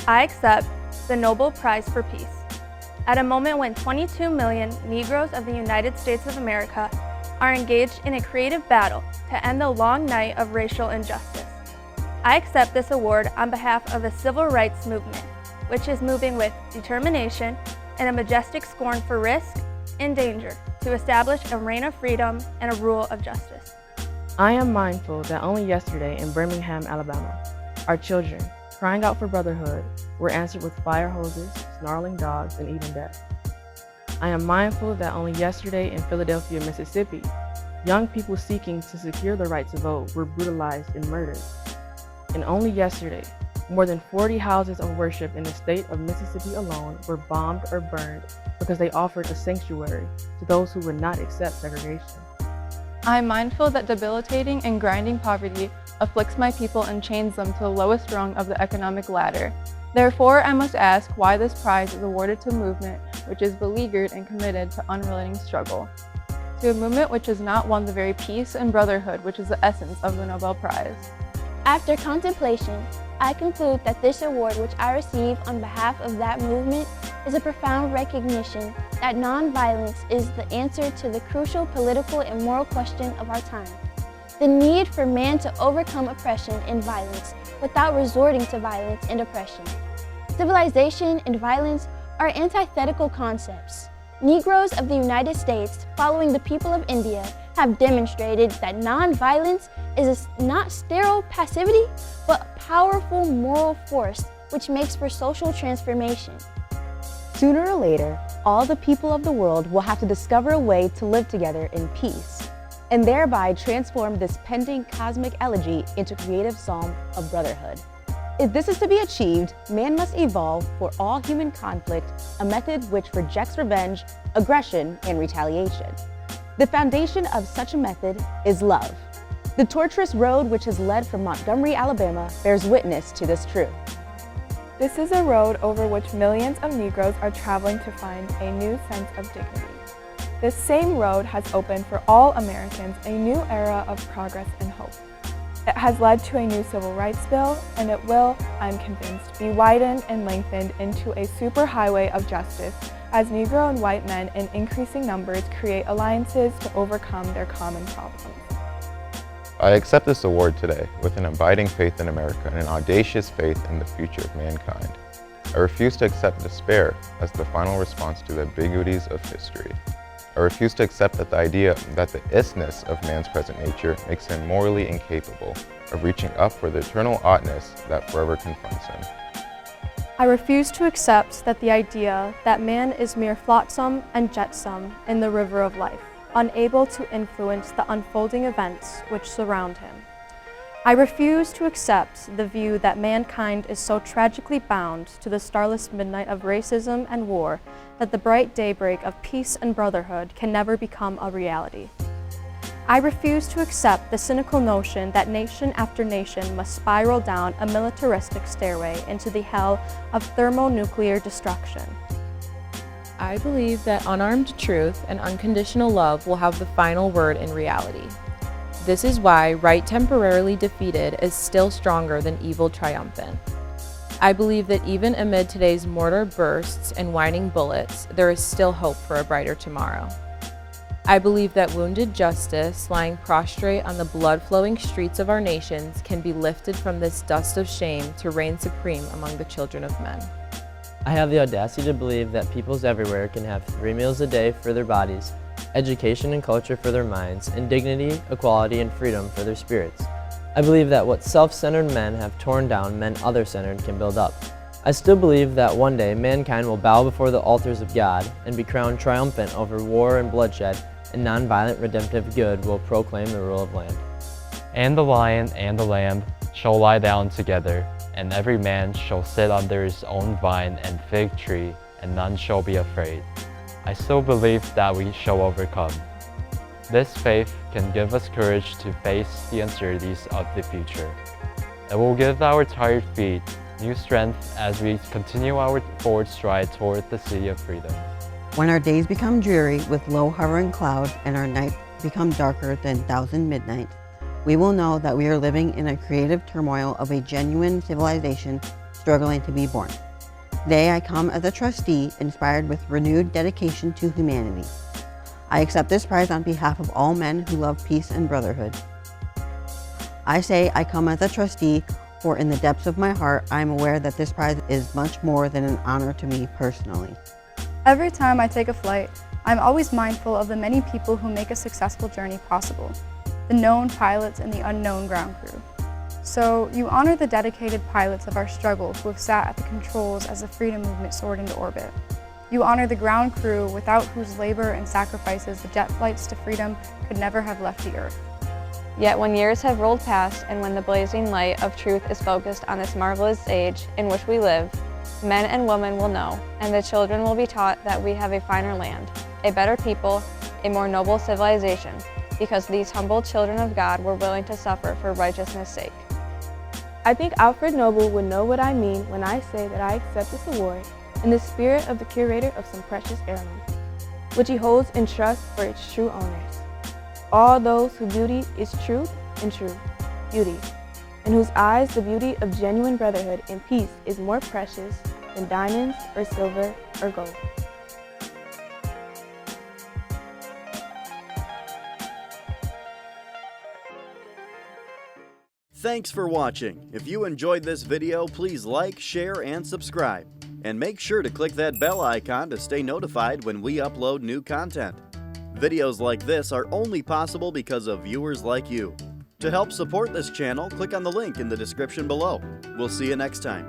I accept the Nobel Prize for Peace. At a moment when 22 million Negroes of the United States of America are engaged in a creative battle to end the long night of racial injustice, I accept this award on behalf of the civil rights movement, which is moving with determination and a majestic scorn for risk and danger to establish a reign of freedom and a rule of justice. I am mindful that only yesterday in Birmingham, Alabama, our children, crying out for brotherhood, were answered with fire hoses, snarling dogs, and even death. I am mindful that only yesterday in Philadelphia, Mississippi, young people seeking to secure the right to vote were brutalized and murdered. And only yesterday, more than 40 houses of worship in the state of Mississippi alone were bombed or burned because they offered a sanctuary to those who would not accept segregation. I am mindful that debilitating and grinding poverty afflicts my people and chains them to the lowest rung of the economic ladder. Therefore, I must ask why this prize is awarded to a movement which is beleaguered and committed to unrelenting struggle, to a movement which has not won the very peace and brotherhood which is the essence of the Nobel Prize. After contemplation, I conclude that this award which I receive on behalf of that movement is a profound recognition that nonviolence is the answer to the crucial political and moral question of our time. The need for man to overcome oppression and violence without resorting to violence and oppression. Civilization and violence are antithetical concepts. Negroes of the United States, following the people of India, have demonstrated that nonviolence is not sterile passivity, but a powerful moral force which makes for social transformation. Sooner or later, all the people of the world will have to discover a way to live together in peace, and thereby transform this pending cosmic elegy into creative psalm of brotherhood. If this is to be achieved, man must evolve for all human conflict a method which rejects revenge, aggression, and retaliation. The foundation of such a method is love. The tortuous road which has led from Montgomery, Alabama, bears witness to this truth. This is a road over which millions of Negroes are traveling to find a new sense of dignity. This same road has opened for all Americans a new era of progress and hope. It has led to a new civil rights bill, and it will, I'm convinced, be widened and lengthened into a superhighway of justice as Negro and white men in increasing numbers create alliances to overcome their common problems. I accept this award today with an abiding faith in America and an audacious faith in the future of mankind. I refuse to accept despair as the final response to the ambiguities of history. I refuse to accept that the idea that the isness of man's present nature makes him morally incapable of reaching up for the eternal oughtness that forever confronts him. I refuse to accept that the idea that man is mere flotsam and jetsam in the river of life, unable to influence the unfolding events which surround him. I refuse to accept the view that mankind is so tragically bound to the starless midnight of racism and war that the bright daybreak of peace and brotherhood can never become a reality. I refuse to accept the cynical notion that nation after nation must spiral down a militaristic stairway into the hell of thermonuclear destruction. I believe that unarmed truth and unconditional love will have the final word in reality. This is why right temporarily defeated is still stronger than evil triumphant. I believe that even amid today's mortar bursts and whining bullets, there is still hope for a brighter tomorrow. I believe that wounded justice, lying prostrate on the blood-flowing streets of our nations, can be lifted from this dust of shame to reign supreme among the children of men. I have the audacity to believe that peoples everywhere can have 3 meals a day for their bodies, education and culture for their minds, and dignity, equality, and freedom for their spirits. I believe that what self-centered men have torn down, men other-centered can build up. I still believe that one day mankind will bow before the altars of God and be crowned triumphant over war and bloodshed, and nonviolent redemptive good will proclaim the rule of land. And the lion and the lamb shall lie down together, and every man shall sit under his own vine and fig tree, and none shall be afraid. I still believe that we shall overcome. This faith can give us courage to face the uncertainties of the future. It will give our tired feet new strength as we continue our forward stride toward the city of freedom. When our days become dreary with low hovering clouds and our nights become darker than 1,000 midnights, we will know that we are living in a creative turmoil of a genuine civilization struggling to be born. Today I come as a trustee inspired with renewed dedication to humanity. I accept this prize on behalf of all men who love peace and brotherhood. I say I come as a trustee, for in the depths of my heart, I am aware that this prize is much more than an honor to me personally. Every time I take a flight, I'm always mindful of the many people who make a successful journey possible, the known pilots and the unknown ground crew. So you honor the dedicated pilots of our struggle who have sat at the controls as the freedom movement soared into orbit. You honor the ground crew without whose labor and sacrifices the jet flights to freedom could never have left the earth. Yet when years have rolled past and when the blazing light of truth is focused on this marvelous age in which we live, men and women will know, and the children will be taught that we have a finer land, a better people, a more noble civilization, because these humble children of God were willing to suffer for righteousness' sake. I think Alfred Nobel would know what I mean when I say that I accept this award in the spirit of the curator of some precious heirlooms, which he holds in trust for its true owners. All those whose beauty is truth and true beauty, in whose eyes the beauty of genuine brotherhood and peace is more precious than diamonds or silver or gold. Thanks for watching. If you enjoyed this video, please like, share, and subscribe. And make sure to click that bell icon to stay notified when we upload new content. Videos like this are only possible because of viewers like you. To help support this channel, click on the link in the description below. We'll see you next time.